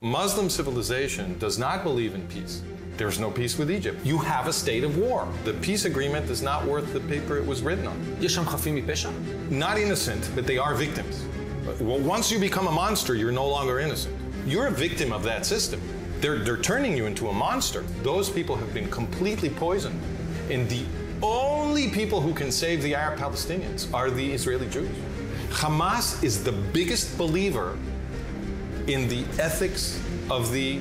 Muslim civilization does not believe in peace. There's no peace with Egypt. You have a state of war. The peace agreement is not worth the paper it was written on. יש שם חפים מפשע? Not innocent, but they are victims. Well, once you become a monster, you're no longer innocent. You're a victim of that system. They're turning you into a monster. Those people have been completely poisoned. And the only people who can save the Arab Palestinians are the Israeli Jews. Hamas is the biggest believer in the ethics of the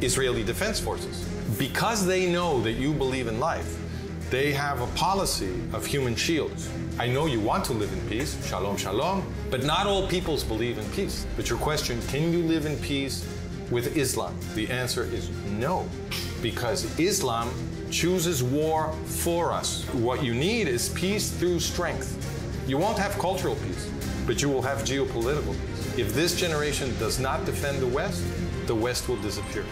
Israeli Defense Forces. Because they know that you believe in life, they have a policy of human shields. I know you want to live in peace, shalom, shalom, but not all peoples believe in peace. But your question, can you live in peace with Islam? The answer is no, because Islam chooses war for us. What you need is peace through strength. You won't have cultural peace, but you will have geopolitical peace. If this generation does not defend the West will disappear.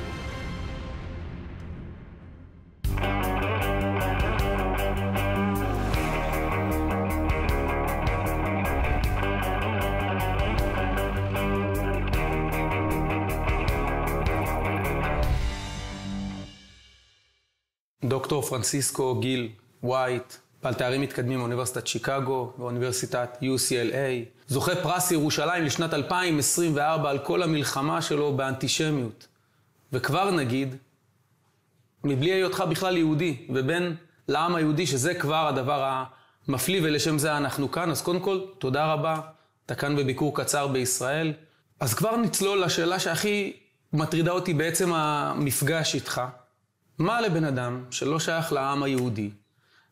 דוקטור פרנסיסקו גיל ווייט, בעל תארים מתקדמים באוניברסיטת שיקגו, באוניברסיטת UCLA, זוכה פרס ירושלים לשנת 2024 על כל המלחמה שלו באנטישמיות. וכבר נגיד, מבלי היותך בכלל יהודי, ובן לעם היהודי, שזה כבר הדבר המפליא ולשם זה אנחנו כאן, אז קודם כל, תודה רבה, אתה כאן בביקור קצר בישראל. אז כבר נצלול לשאלה שהכי מטרידה אותי בעצם המפגש איתך. מה לבן אדם שלא שייך לעם היהודי,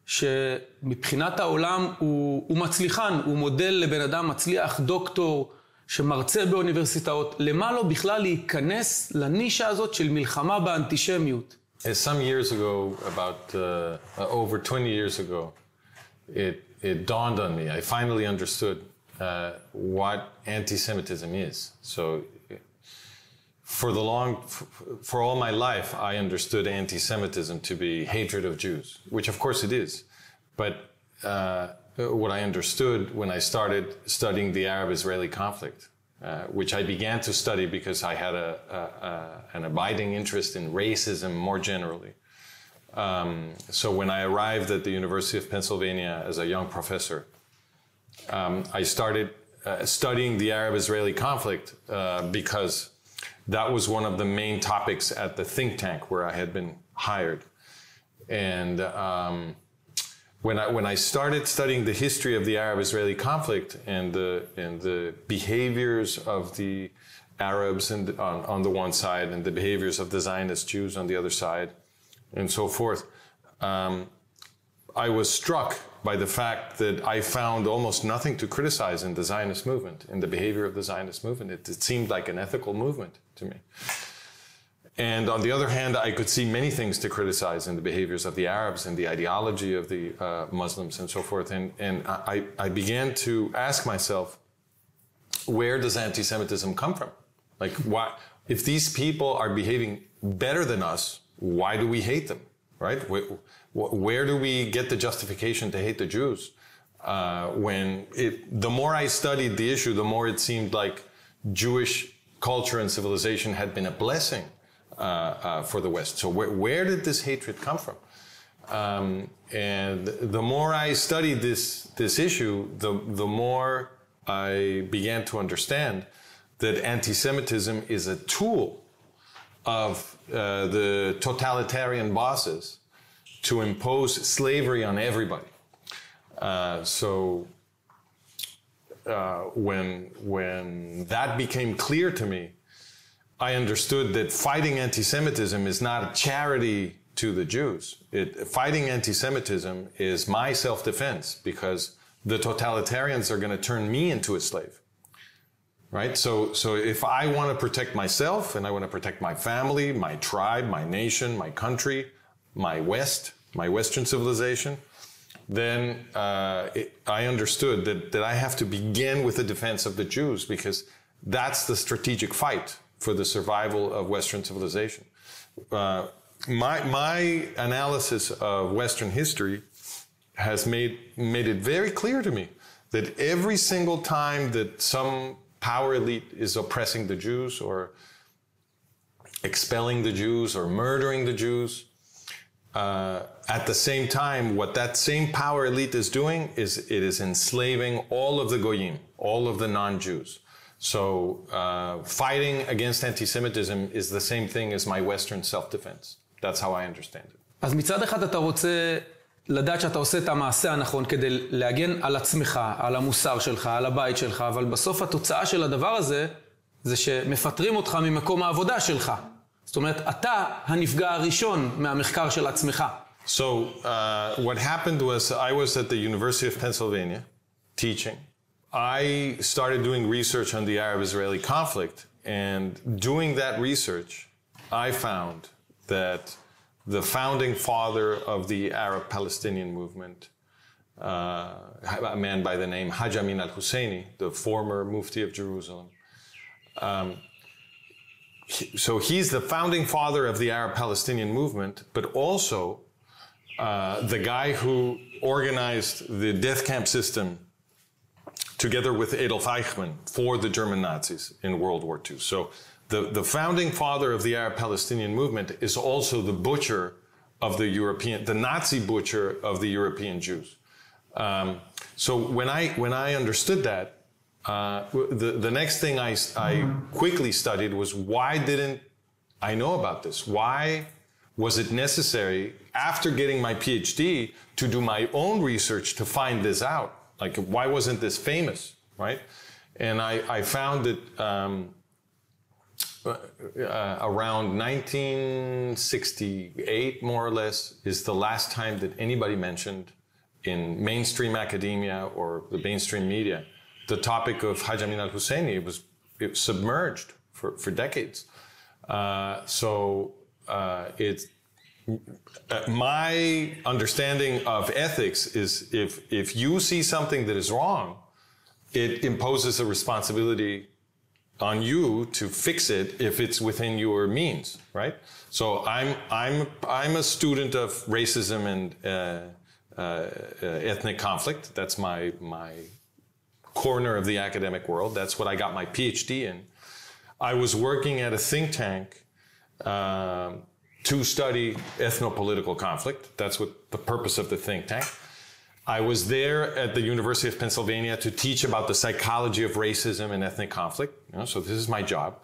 שמבחינת העולם הוא מצליחן, הוא מודל לבן אדם מצליח, דוקטור שמרצה באוניברסיטאות, למה לו בכלל להיכנס לנישה הזאת של מלחמה באנטישמיות? Some years ago, about over 20 years ago, it dawned on me. I finally understood what anti-Semitism is. So for all my life, I understood anti-Semitism to be hatred of Jews, which of course it is. But what I understood when I started studying the Arab-Israeli conflict, which I began to study because I had an abiding interest in racism more generally. So when I arrived at the University of Pennsylvania as a young professor, I started studying the Arab-Israeli conflict because that was one of the main topics at the think tank where I had been hired. And when I started studying the history of the Arab-Israeli conflict and the behaviors of the Arabs on the one side and the behaviors of the Zionist Jews on the other side and so forth, I was struck by the fact that I found almost nothing to criticize in the Zionist movement, in the behavior of the Zionist movement. It seemed like an ethical movement to me. And on the other hand, I could see many things to criticize in the behaviors of the Arabs and the ideology of the Muslims and so forth. And I began to ask myself, where does anti-Semitism come from? Like, why, if these people are behaving better than us, why do we hate them, right? Where do we get the justification to hate the Jews? The more I studied the issue, the more it seemed like Jewish culture and civilization had been a blessing for the West. So where did this hatred come from? And the more I studied this issue, the more I began to understand that anti-Semitism is a tool of the totalitarian bosses to impose slavery on everybody. When that became clear to me, I understood that fighting anti-Semitism is not a charity to the Jews. Fighting anti-Semitism is my self-defense because the totalitarians are going to turn me into a slave. Right? So if I want to protect myself and I want to protect my family, my tribe, my nation, my country, my Western civilization, then I understood that I have to begin with the defense of the Jews because that's the strategic fight for the survival of Western civilization. My analysis of Western history has made it very clear to me that every single time that some power elite is oppressing the Jews or expelling the Jews or murdering the Jews. At the same time, what that same power elite is doing is it is enslaving all of the goyim, all of the non-Jews. So fighting against anti-Semitism is the same thing as my Western self-defense. That's how I understand it. אז מצד אחד אתה רוצה לדעת שאתה עושה את המעשה הנכון כדי להגן על עצמך, על המוסר שלך, על הבית שלך, אבל בסוף התוצאה של הדבר הזה זה שמפטרים אותך ממקום העבודה שלך. זאת אומרת, אתה הנפגע הראשון מהמחקר של עצמך. So what happened was I was at the University of Pennsylvania teaching. I started doing research on the Arab-Israeli conflict, and doing that research, I found that the founding father of the Arab-Palestinian movement, a man by the name Haj Amin al-Husseini, the former Mufti of Jerusalem, so he's the founding father of the Arab-Palestinian movement, but also the guy who organized the death camp system together with Adolf Eichmann for the German Nazis in World War II. So the founding father of the Arab-Palestinian movement is also the butcher of the Nazi butcher of the European Jews. So when I understood that, the next thing I quickly studied was, why didn't I know about this? Why was it necessary, after getting my PhD, to do my own research to find this out? Like, why wasn't this famous, right? And I found that around 1968, more or less, is the last time that anybody mentioned in mainstream academia or the mainstream media the topic of Haj Amin al-Husseini. It was submerged for decades. My understanding of ethics is if you see something that is wrong, it imposes a responsibility on you to fix it if it's within your means, right? So I'm a student of racism and ethnic conflict. That's my corner of the academic world. That's what I got my PhD in. I was working at a think tank to study ethno-political conflict. That's what the purpose of the think tank. I was there at the University of Pennsylvania to teach about the psychology of racism and ethnic conflict. So this is my job.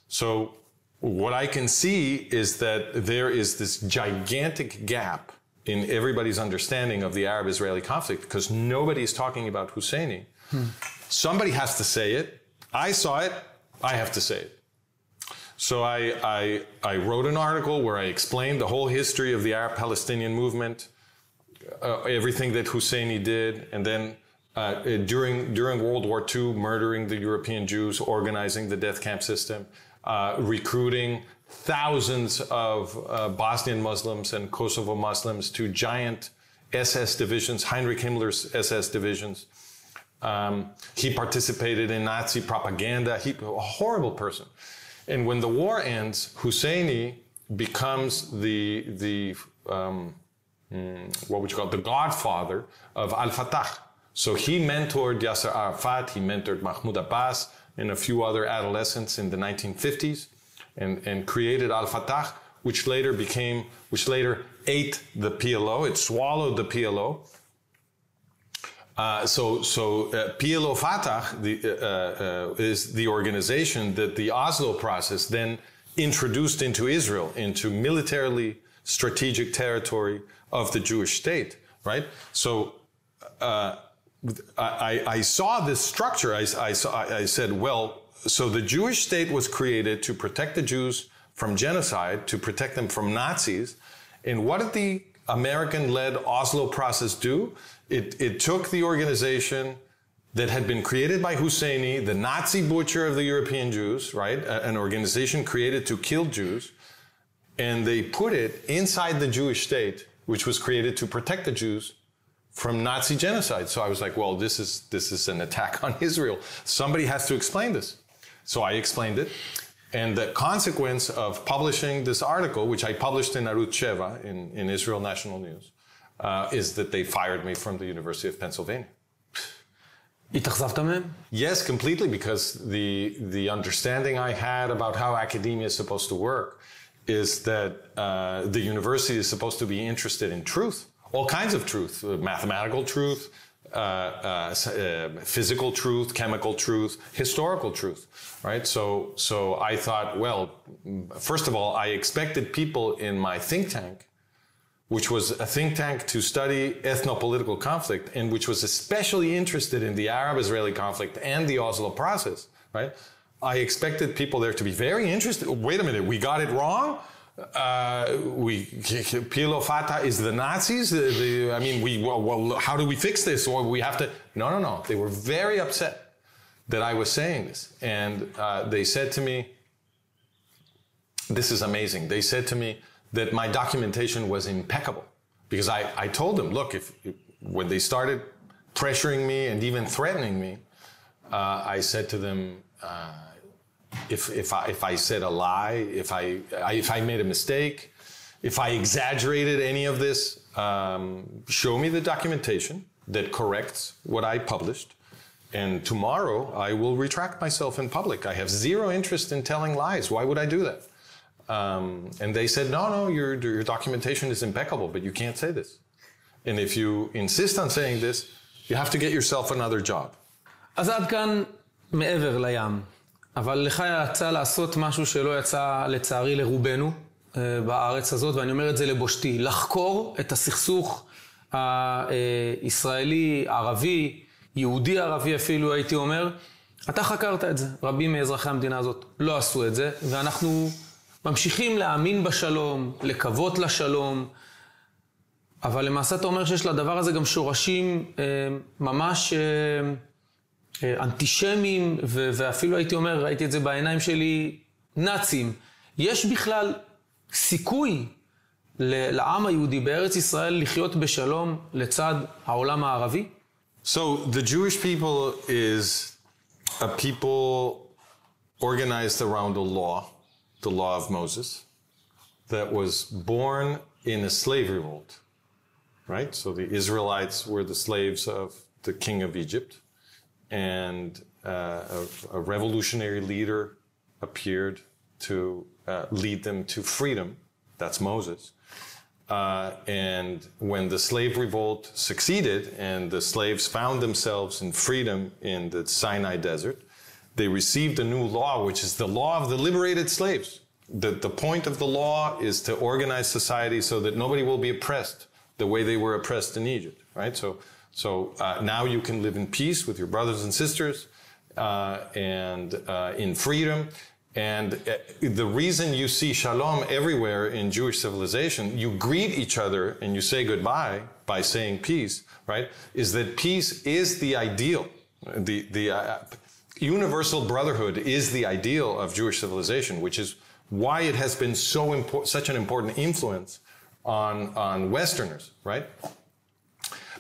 So what I can see is that there is this gigantic gap in everybody's understanding of the Arab-Israeli conflict, because nobody is talking about Husseini. Somebody has to say it. I saw it. I have to say it. So I wrote an article where I explained the whole history of the Arab-Palestinian movement, everything that Husseini did, and then during World War II, murdering the European Jews, organizing the death camp system, recruiting thousands of Bosnian Muslims and Kosovo Muslims to giant SS divisions, Heinrich Himmler's SS divisions. He participated in Nazi propaganda. A horrible person. And when the war ends, Husseini becomes the godfather of Al-Fatah. So he mentored Yasser Arafat, he mentored Mahmoud Abbas and a few other adolescents in the 1950s, and created Al-Fatah, which later ate the PLO. It swallowed the PLO. PLO Fatah is the organization that the Oslo process then introduced into Israel, into militarily strategic territory of the Jewish state, right? So I saw this structure. I said, well, so the Jewish state was created to protect the Jews from genocide, to protect them from Nazis. And what did the American-led Oslo process do? It took the organization that had been created by Husseini, the Nazi butcher of the European Jews, right? An organization created to kill Jews, and they put it inside the Jewish state, which was created to protect the Jews from Nazi genocide. So I was like, well, this is an attack on Israel. Somebody has to explain this. So I explained it. And the consequence of publishing this article, which I published in Arutz Sheva, in Israel National News, is that they fired me from the University of Pennsylvania. התאכזבת מהם? Yes, completely, because the understanding I had about how academia is supposed to work is that the university is supposed to be interested in truth, all kinds of truth, mathematical truth, physical truth, chemical truth, historical truth, right? So I thought, well, first of all, I expected people in my think tank, which was a think tank to study ethno-political conflict and which was especially interested in the Arab-Israeli conflict and the Oslo process, right? I expected people there to be very interested. Wait a minute, we got it wrong? PLO Fatah is the Nazis? How do we fix this? Or we have to... No. They were very upset that I was saying this. And they said to me, this is amazing. They said to me that my documentation was impeccable. Because I told them, look, when they started pressuring me and even threatening me, I said to them, if I said a lie, if I made a mistake, if I exaggerated any of this, show me the documentation that corrects what I published, and tomorrow I will retract myself in public. I have zero interest in telling lies. Why would I do that? And they said, no, your documentation is impeccable, but you can't say this. And if you insist on saying this, you have to get yourself another job. אז עד כאן מעבר לים. אבל לך יצא לעשות משהו שלא יצא לצערי לרובנו בארץ הזאת, ואני אומר את זה לבושתי, לחקור את הסכסוך הישראלי, ערבי, יהודי ערבי אפילו הייתי אומר. אתה חקרת את זה, רבים מאזרחי המדינה הזאת לא עשו את זה, ואנחנו ממשיכים להאמין בשלום, לקוות לשלום, אבל למעשה אתה אומר שיש לדבר הזה גם שורשים ממש אנטישמים, ואפילו הייתי אומר, ראיתי את זה בעיניים שלי, נאצים. יש בכלל סיכוי לעם היהודי בארץ ישראל לחיות בשלום לצד העולם הערבי? So the Jewish people is a people organized around the law of Moses, that was born in a slave revolt, right? So the Israelites were the slaves of the king of Egypt, and a revolutionary leader appeared to lead them to freedom. That's Moses. And when the slave revolt succeeded and the slaves found themselves in freedom in the Sinai desert, they received a new law, which is the law of the liberated slaves. The point of the law is to organize society so that nobody will be oppressed the way they were oppressed in Egypt, right? So now you can live in peace with your brothers and sisters and in freedom. And the reason you see shalom everywhere in Jewish civilization, you greet each other and you say goodbye by saying peace, right? Is that peace is the ideal. The universal brotherhood is the ideal of Jewish civilization, which is why it has been such an important influence on Westerners, right?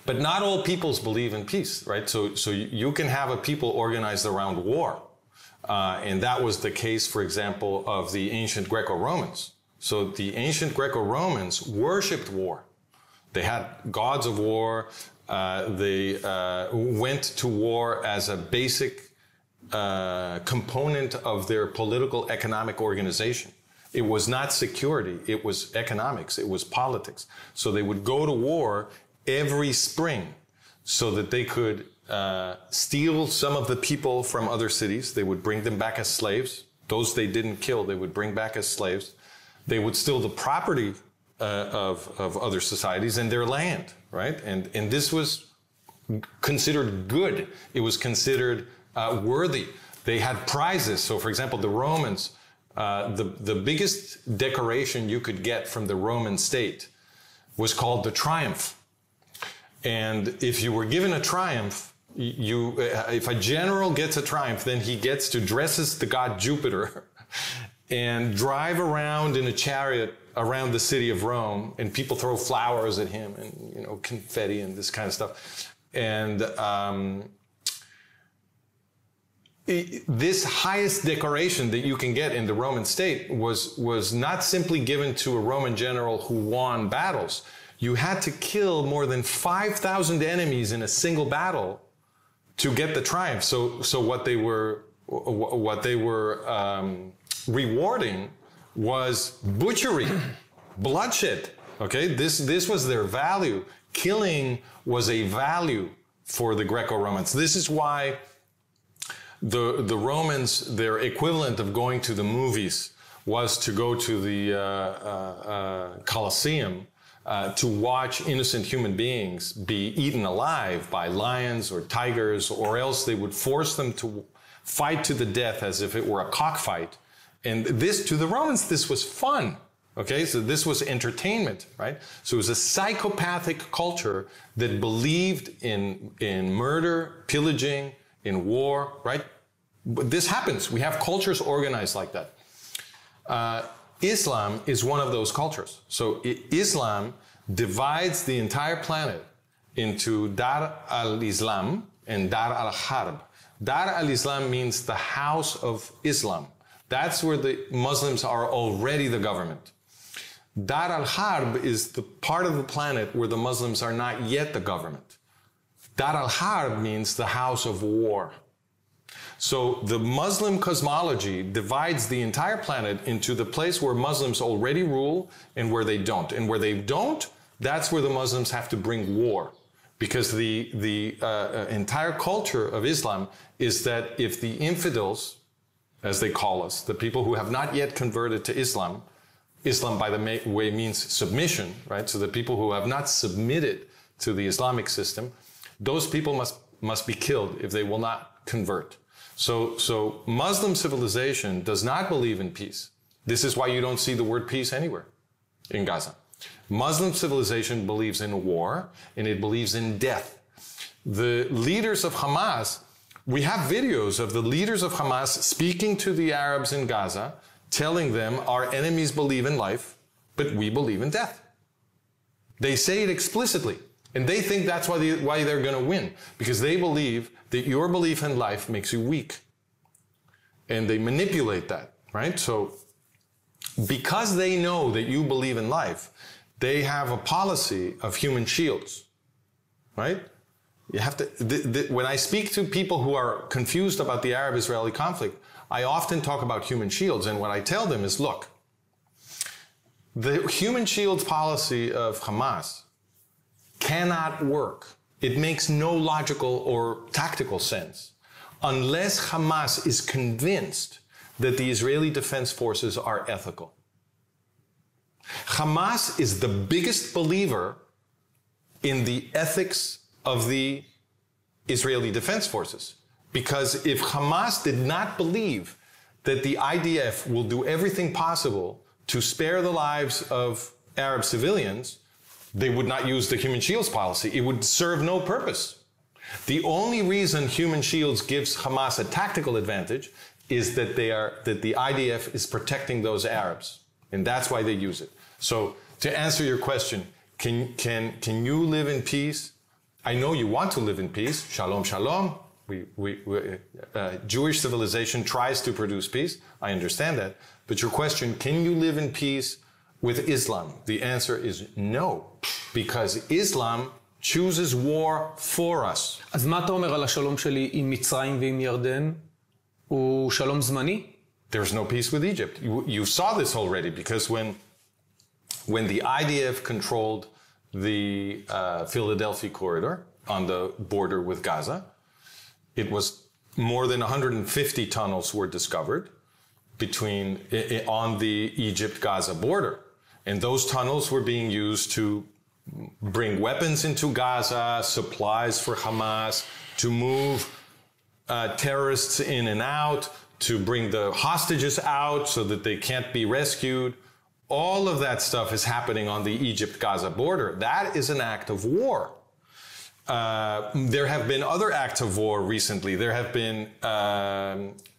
But not all peoples believe in peace, right? So you can have a people organized around war. And that was the case, for example, of the ancient Greco-Romans. So the ancient Greco-Romans worshipped war. They had gods of war. They went to war as a basic component of their political economic organization. It was not security. It was economics. It was politics. So they would go to war every spring so that they could steal some of the people from other cities. They would bring them back as slaves. Those they didn't kill, they would bring back as slaves. They would steal the property of other societies and their land, right? And this was considered good. It was considered worthy. They had prizes. So, for example, the Romans, the biggest decoration you could get from the Roman state was called the triumph. And if you were given a triumph, if a general gets a triumph, then he gets to dress as the god Jupiter and drive around in a chariot around the city of Rome, and people throw flowers at him and, confetti and this kind of stuff. And this highest decoration that you can get in the Roman state was not simply given to a Roman general who won battles. You had to kill more than 5,000 enemies in a single battle to get the triumph. So what they were rewarding was butchery, bloodshed. Okay, this was their value. Killing was a value for the Greco-Romans. This is why the Romans, their equivalent of going to the movies was to go to the Colosseum to watch innocent human beings be eaten alive by lions or tigers, or else they would force them to fight to the death as if it were a cockfight. And this, to the Romans, this was fun. Okay, so this was entertainment, right? So it was a psychopathic culture that believed in murder, pillaging, in war, right? But this happens. We have cultures organized like that. Islam is one of those cultures. So Islam divides the entire planet into Dar al-Islam and Dar al-Harb. Dar al-Islam means the house of Islam. That's where the Muslims are already the government. Dar al-Harb is the part of the planet where the Muslims are not yet the government. Dar al-Harb means the house of war. So the Muslim cosmology divides the entire planet into the place where Muslims already rule and where they don't. And where they don't, that's where the Muslims have to bring war. Because the entire culture of Islam is that if the infidels, as they call us, the people who have not yet converted to Islam, Islam, by the way, means submission, right? So the people who have not submitted to the Islamic system, those people must be killed if they will not convert. So Muslim civilization does not believe in peace. This is why you don't see the word peace anywhere in Gaza. Muslim civilization believes in war, and it believes in death. The leaders of Hamas, we have videos of the leaders of Hamas speaking to the Arabs in Gaza, telling them our enemies believe in life, but we believe in death. They say it explicitly, and they think that's why they're going to win, because they believe that your belief in life makes you weak. And they manipulate that, right? So because they know that you believe in life, they have a policy of human shields, right? You have to, when I speak to people who are confused about the Arab-Israeli conflict, I often talk about human shields, and what I tell them is, look, the human shields policy of Hamas cannot work. It makes no logical or tactical sense unless Hamas is convinced that the Israeli Defense Forces are ethical. Hamas is the biggest believer in the ethics of the Israeli Defense Forces. Because if Hamas did not believe that the IDF will do everything possible to spare the lives of Arab civilians, they would not use the human shields policy. It would serve no purpose. The only reason human shields gives Hamas a tactical advantage is that the IDF is protecting those Arabs. And that's why they use it. So to answer your question, can you live in peace? I know you want to live in peace. Shalom, shalom. Jewish civilization tries to produce peace. I understand that. But your question, can you live in peace with Islam? The answer is no, because Islam chooses war for us. אז מה אתה אומר על השלום שלי עם מצרים ועם ירדן? הוא שלום זמני? There's no peace with Egypt. You saw this already, because when the IDF controlled the Philadelphia corridor on the border with Gaza, it was more than 150 tunnels were discovered on the Egypt-Gaza border. And those tunnels were being used to bring weapons into Gaza, supplies for Hamas, to move terrorists in and out, to bring the hostages out so that they can't be rescued. All of that stuff is happening on the Egypt-Gaza border. That is an act of war. There have been other acts of war recently. There have been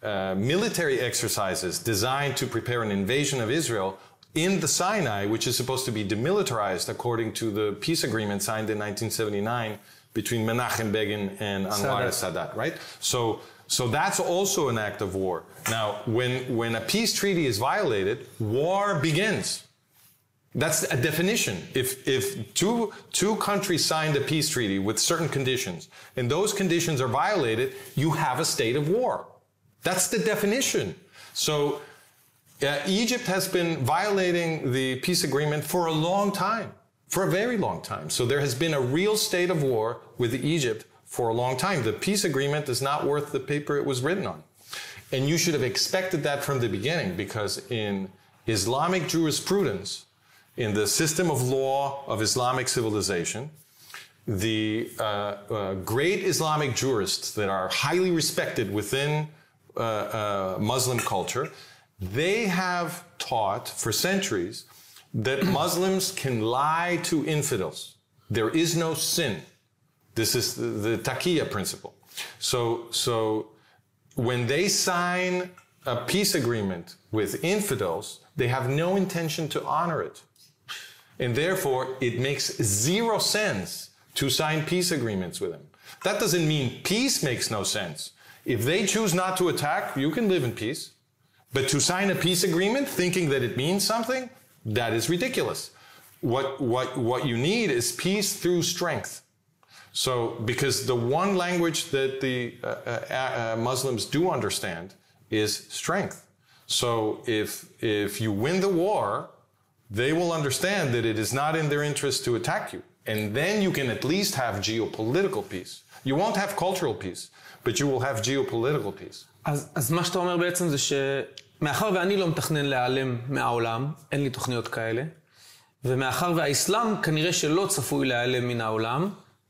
military exercises designed to prepare an invasion of Israel in the Sinai, which is supposed to be demilitarized according to the peace agreement signed in 1979 between Menachem Begin and Anwar Sadat, right? So that's also an act of war. Now, when a peace treaty is violated, war begins. That's a definition. If two countries signed a peace treaty with certain conditions, and those conditions are violated, you have a state of war. That's the definition. So Egypt has been violating the peace agreement for a long time, for a very long time. So there has been a real state of war with Egypt for a long time. The peace agreement is not worth the paper it was written on. And you should have expected that from the beginning, because in Islamic jurisprudence, in the system of law of Islamic civilization, the great Islamic jurists that are highly respected within Muslim culture, they have taught for centuries that Muslims can lie to infidels. There is no sin. This is the taqiyya principle. So when they sign a peace agreement with infidels, they have no intention to honor it. And therefore, it makes zero sense to sign peace agreements with them. That doesn't mean peace makes no sense. If they choose not to attack, you can live in peace. But to sign a peace agreement thinking that it means something, that is ridiculous. What you need is peace through strength. So, because the one language that the Muslims do understand is strength. So if you win the war, they will understand that it is not in their interest to attack you. And then you can at least have geopolitical peace. You won't have cultural peace, but you will have geopolitical peace. אז מה שאתה אומר בעצם זה שמאחר ואני לא מתכנן להיעלם מהעולם, אין לי תוכניות כאלה, ומאחר והאסלאם כנראה שלא צפוי להיעלם מן העולם,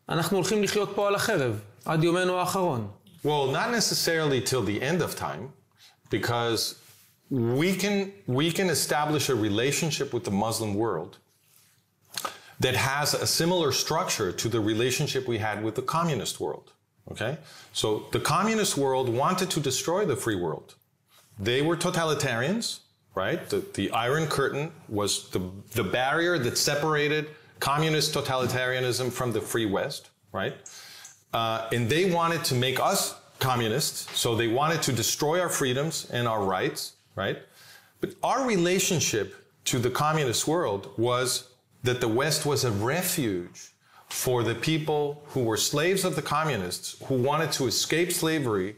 אנחנו הולכים לחיות פה על החרב, עד יומנו האחרון. Well, not necessarily till the end of time, because we can establish a relationship with the Muslim world that has a similar structure to the relationship we had with the communist world. Okay? So the communist world wanted to destroy the free world. They were totalitarians, right? The Iron Curtain was the barrier that separated communist totalitarianism from the free West, right? And they wanted to make us communists, so they wanted to destroy our freedoms and our rights, right? But our relationship to the communist world was that the West was a refuge for the people who were slaves of the communists who wanted to escape slavery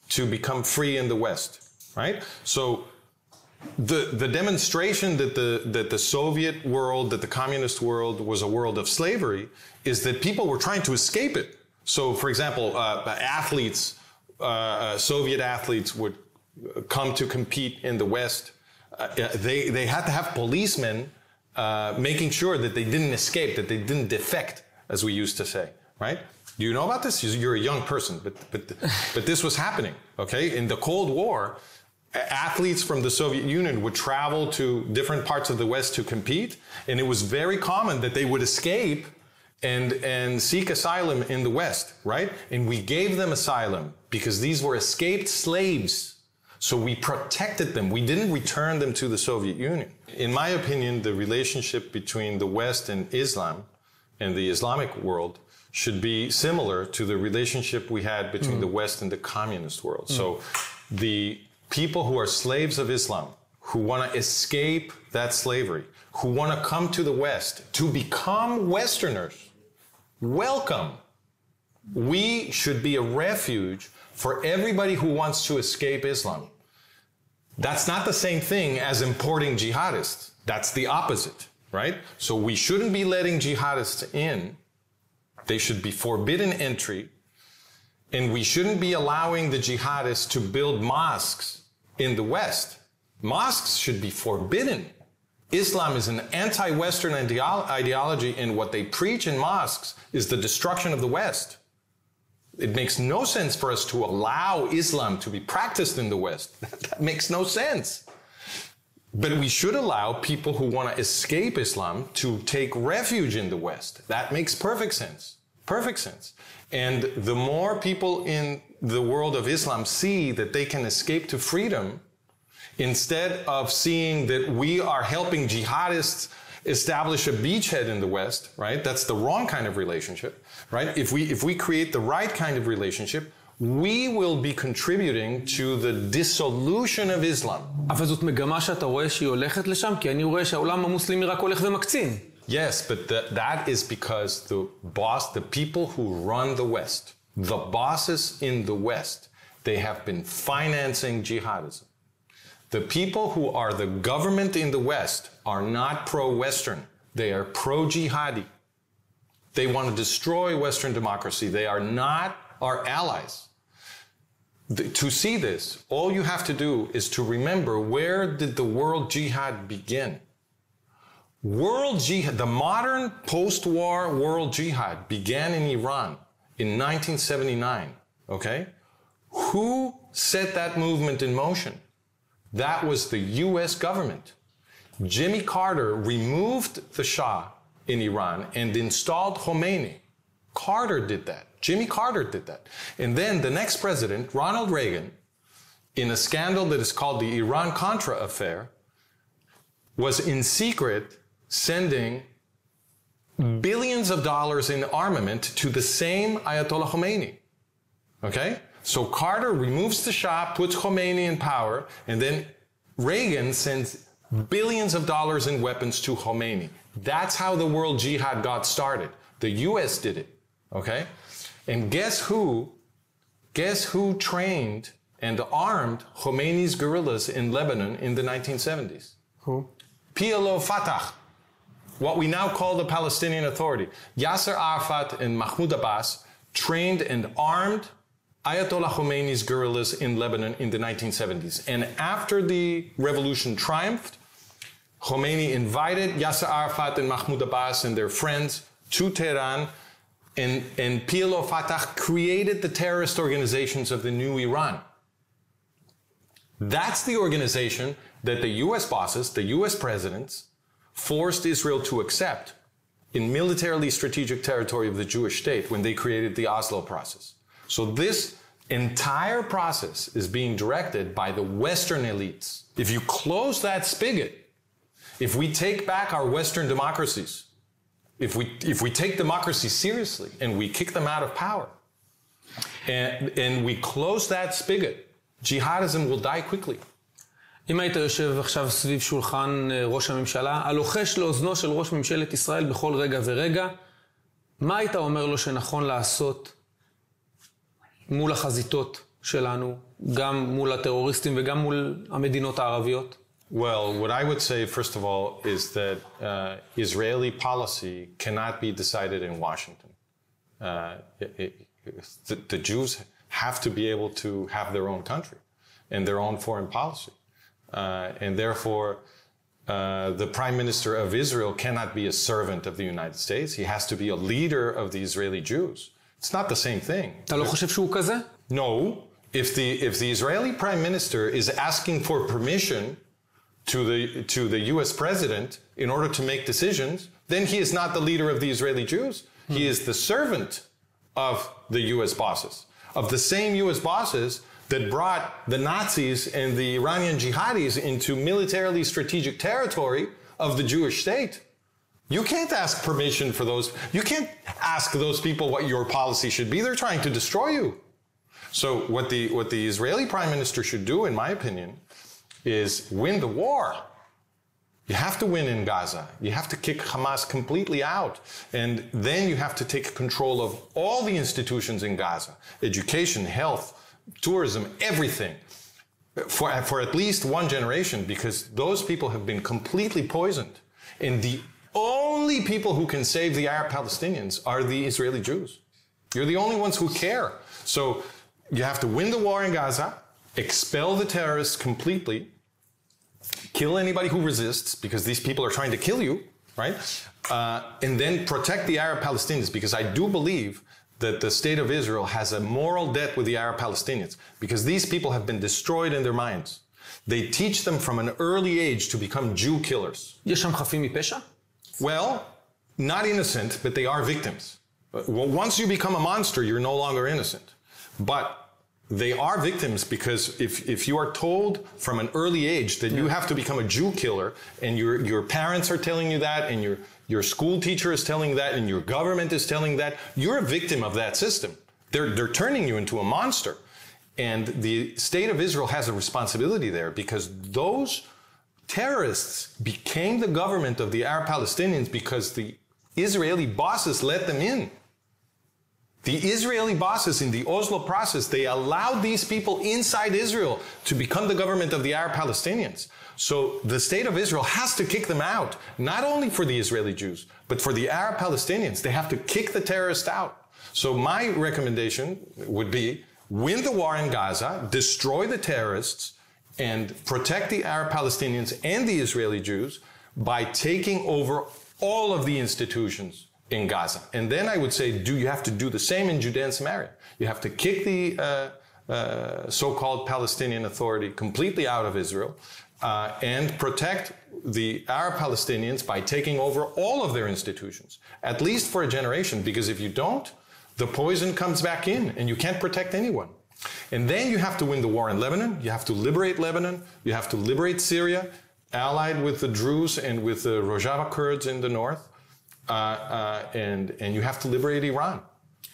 to become free in the West, right? So the demonstration that the Soviet world, that the communist world was a world of slavery, is that people were trying to escape it. So, for example, athletes, Soviet athletes would come to compete in the West. They had to have policemen making sure that they didn't escape, that they didn't defect, as we used to say, right? Do you know about this? You're a young person, but this was happening, okay? In the Cold War, athletes from the Soviet Union would travel to different parts of the West to compete, and it was very common that they would escape and seek asylum in the West, right? And we gave them asylum because these were escaped slaves. So we protected them. We didn't return them to the Soviet Union. In my opinion, the relationship between the West and Islam and the Islamic world should be similar to the relationship we had between the West and the communist world. So the people who are slaves of Islam, who want to escape that slavery, who want to come to the West to become Westerners, welcome. We should be a refuge for everybody who wants to escape Islam. That's not the same thing as importing jihadists. That's the opposite, right? So we shouldn't be letting jihadists in. They should be forbidden entry. And we shouldn't be allowing the jihadists to build mosques in the West. Mosques should be forbidden. Islam is an anti-Western ideology, and what they preach in mosques is the destruction of the West. It makes no sense for us to allow Islam to be practiced in the West. That makes no sense. But we should allow people who want to escape Islam to take refuge in the West. That makes perfect sense. Perfect sense. And the more people in the world of Islam see that they can escape to freedom, instead of seeing that we are helping jihadists establish a beachhead in the West, right? That's the wrong kind of relationship, right? If we create the right kind of relationship, we will be contributing to the dissolution of Islam. אבל זאת מגמה שאתה רואה שהיא הולכת לשם? כי אני רואה שהעולם המוסלמי רק הולך ומקצין. Yes, but that is because the people who run the West, the bosses in the West, they have been financing jihadism. The people who are the government in the West are not pro-Western. They are pro-jihadi. They want to destroy Western democracy. They are not our allies. To see this, all you have to do is to remember, where did the world jihad begin? World jihad, the modern post-war world jihad began in Iran in 1979, okay? Who set that movement in motion? That was the US government. Jimmy Carter removed the Shah in Iran and installed Khomeini. Carter did that. Jimmy Carter did that. And then the next president, Ronald Reagan, in a scandal that is called the Iran-Contra affair, was in secret sending billions of dollars in armament to the same Ayatollah Khomeini. Okay? So Carter removes the Shah, puts Khomeini in power, and then Reagan sends billions of dollars in weapons to Khomeini. That's how the world jihad got started. The US did it. Okay? And guess who trained and armed Khomeini's guerrillas in Lebanon in the 1970s? Who? PLO Fatah, what we now call the Palestinian Authority. Yasser Arafat and Mahmoud Abbas trained and armed Ayatollah Khomeini's guerrillas in Lebanon in the 1970s. And after the revolution triumphed, Khomeini invited Yasser Arafat and Mahmoud Abbas and their friends to Tehran, and PLO Fatah created the terrorist organizations of the new Iran. That's the organization that the US bosses, the US presidents, forced Israel to accept in militarily strategic territory of the Jewish state when they created the Oslo process. So this entire process is being directed by the Western elites. If you close that spigot, if we take back our Western democracies, if we take democracy seriously and we kick them out of power, and we close that spigot, jihadism will die quickly. אם היית יושב עכשיו סביב שולחן ראש הממשלה, הלוחש לאוזנו של ראש ממשלת ישראל בכל רגע ורגע, מה היית אומר לו שנכון לעשות מול החזיתות שלנו, גם מול הטרוריסטים וגם מול המדינות הערביות? Well, what I would say, first of all, is that Israeli policy cannot be decided in Washington. The Jews have to be able to have their own country and their own foreign policy. And therefore, the Prime Minister of Israel cannot be a servant of the United States. He has to be a leader of the Israeli Jews. It's not the same thing. אתה לא חושב שהוא כזה? No. If the Israeli Prime Minister is asking for permission to the US president in order to make decisions, then he is not the leader of the Israeli Jews. He is the servant of the US bosses, of the same US bosses that brought the Nazis and the Iranian jihadis into militarily strategic territory of the Jewish state. You can't ask permission for those. You can't ask those people what your policy should be. They're trying to destroy you. So what the Israeli Prime Minister should do, in my opinion, is win the war. You have to win in Gaza. You have to kick Hamas completely out. And then you have to take control of all the institutions in Gaza. Education, health, tourism, everything. For at least one generation, because those people have been completely poisoned. And the only people who can save the Arab Palestinians are the Israeli Jews. You're the only ones who care. So you have to win the war in Gaza, expel the terrorists completely, kill anybody who resists, because these people are trying to kill you, right? And then protect the Arab Palestinians, because I do believe that the state of Israel has a moral debt with the Arab Palestinians, because these people have been destroyed in their minds. They teach them from an early age to become Jew killers. יש שם חפים מפשע? Well, not innocent, but they are victims. Once you become a monster, you're no longer innocent. But they are victims, because if you are told from an early age that you have to become a Jew killer, and your parents are telling you that, and your school teacher is telling that, and your government is telling that, you're a victim of that system. They're turning you into a monster. And the state of Israel has a responsibility there because those terrorists became the government of the Arab Palestinians because the Israeli bosses let them in. The Israeli bosses in the Oslo process, they allowed these people inside Israel to become the government of the Arab Palestinians. So the state of Israel has to kick them out, not only for the Israeli Jews, but for the Arab Palestinians. They have to kick the terrorists out. So my recommendation would be win the war in Gaza, destroy the terrorists, and protect the Arab Palestinians and the Israeli Jews by taking over all of the institutions in Gaza. And then I would say, you have to do the same in Judea and Samaria. You have to kick the so-called Palestinian Authority completely out of Israel and protect the Arab Palestinians by taking over all of their institutions, at least for a generation, because if you don't, the poison comes back in and you can't protect anyone. And then you have to win the war in Lebanon. You have to liberate Lebanon. You have to liberate Syria, allied with the Druze and with the Rojava Kurds in the north. And you have to liberate Iran.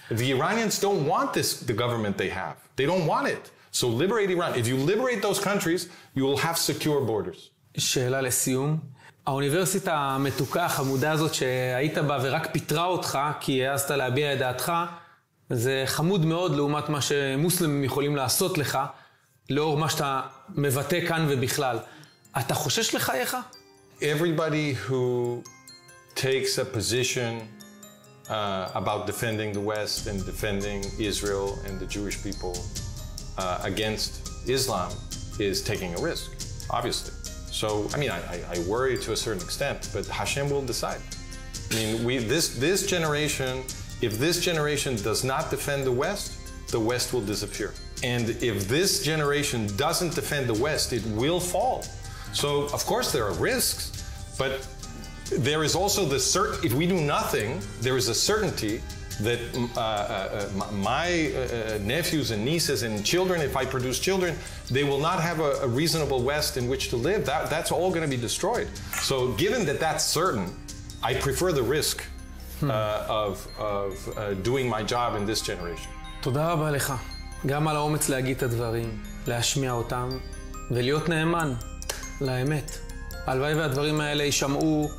The Iranians don't want the government they have. They don't want it. So liberate Iran. If you liberate those countries, you will have secure borders. שאלה לסיום. האוניברסיטה המתוקה, החמודה הזאת שהיית בה ורק פיתרה אותך כי העזת להביע את דעתך, זה חמוד מאוד לעומת מה שמוסלמים יכולים לעשות לך, לאור מה שאתה מבטא כאן ובכלל. אתה חושש לחייך? Everybody who takes a position about defending the West and defending Israel and the Jewish people against Islam is taking a risk, obviously. So, I mean, I worry to a certain extent, but Hashem will decide. I mean, this generation, if this generation does not defend the West will disappear. And if this generation doesn't defend the West, it will fall. So, of course, there are risks, but there is also if we do nothing, there is a certainty that my nephews and nieces and children, if I produce children, they will not have a reasonable West in which to live. That's all going to be destroyed. So given that that's certain, I prefer the risk of doing my job in this generation. תודה רבה לך. גם על האומץ להגיד את הדברים, להשמיע אותם, ולהיות נאמן לאמת. הלוואי והדברים האלה יישמעו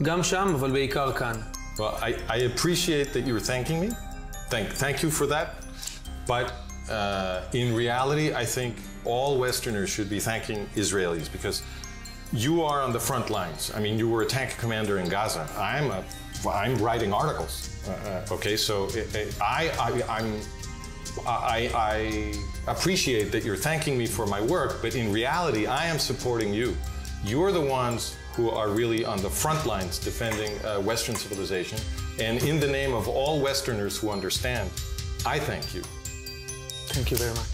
גם שם, אבל בעיקר כאן. Well, I appreciate that you're thanking me. Thank you for that. But in reality, I think all Westerners should be thanking Israelis because you are on the front lines. I mean, you were a tank commander in Gaza. I'm writing articles. Okay, so I appreciate that you're thanking me for my work, but in reality, I am supporting you. You're the ones who are really on the front lines defending Western civilization. And in the name of all Westerners who understand, I thank you. Thank you very much.